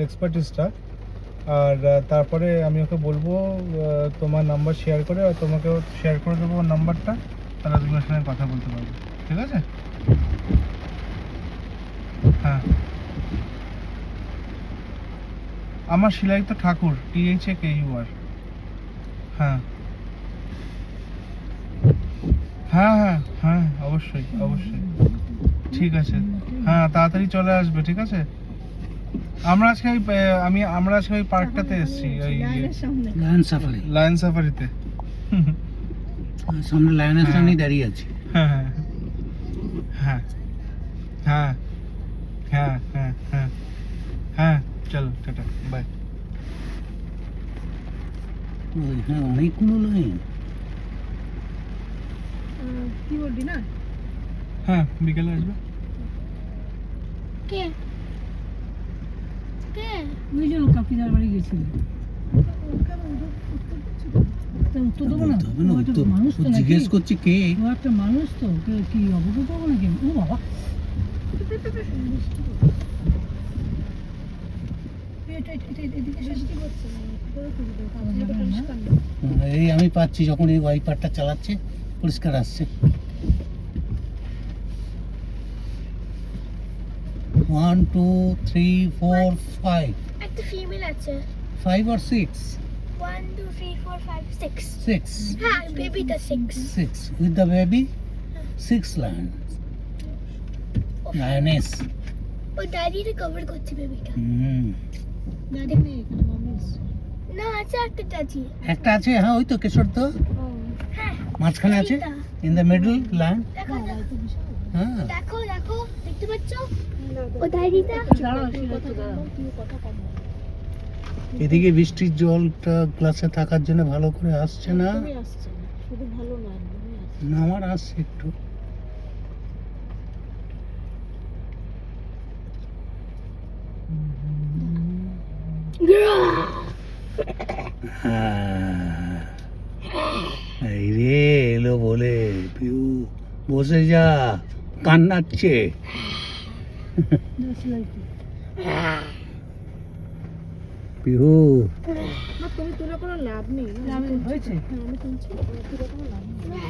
এক্সপার্টিসটা। আর তারপরে আমি ওকে বলবো তোমার নাম্বার শেয়ার করে, আর তোমাকেও শেয়ার করে দেবো ওর নাম্বারটা, তাহলে তুমি ওর সঙ্গে কথা বলতে পারবে, ঠিক আছে? হ্যাঁ, আমার শিলাইত ঠাকুর, THAKUR। হ্যাঁ হ্যাঁ হ্যাঁ হ্যাঁ, অবশ্যই অবশ্যই, ঠিক আছে। হ্যাঁ, তাড়াতাড়ি চলে আসবে, ঠিক আছে? আমরা আজকে আমরা আজকে ওই পার্কটাতে এসেছি, ওই লায়ন সাফারিতে। সামনে লায়নের সামনেই দাঁড়িয়ে আছি। হ্যাঁ হ্যাঁ হ্যাঁ হ্যাঁ হ্যাঁ হ্যাঁ হ্যাঁ, চলো টাটা, বাই। হ্যাঁ, অনেকগুলো লাইন। কি বলবি না? হ্যাঁ, বিকেলে আসবে। কে কে ওই যে কাকিদার বাড়ি গেছিল, উত্তর দেবো না? মানুষ তো জিজ্ঞেস করছি কে? ও একটা মানুষ তো, কি অবগত দেবো নাকি? ও বাবা, এই আমি পাচ্ছি যখন এই ওয়াইপারটা চালাচ্ছে, পরিষ্কার আসছে। 1 2 3 4 5 একটা ফিমেল আছে। 5 or 6 1 2 3 4 5 6 6 হ্যাঁ, বেবিটা 6। 6 with the baby 6 lion lioness। O দাদিটা cover করছে বেবিটা। দাদি নেই এখানে, মামি এসছে। না, আছে একটা দাদি। একটা আছে, হ্যাঁ ওই তো কেশর তো হ্যাঁ, মাঝখানে আছে, ইন দ্য মিডল লাইন। দেখো হ্যাঁ, দেখো দেখো, দেখতে পাচ্ছ ও দাদিটা? এদিকে বৃষ্টির জলটা গ্লাসে থাকার জন্য ভালো করে আসছে না। শুধু ভালো না, না, আমার আসছে একটু। হ্যাঁ, এই রে এলো বলে পিউ, বসে যা, কান্নাচ্ছে। পিহু, তুমি তুলে কোনো লাভ নেই। হয়েছে, আমি তুলছি, তুলে কোনো লাভ নেই।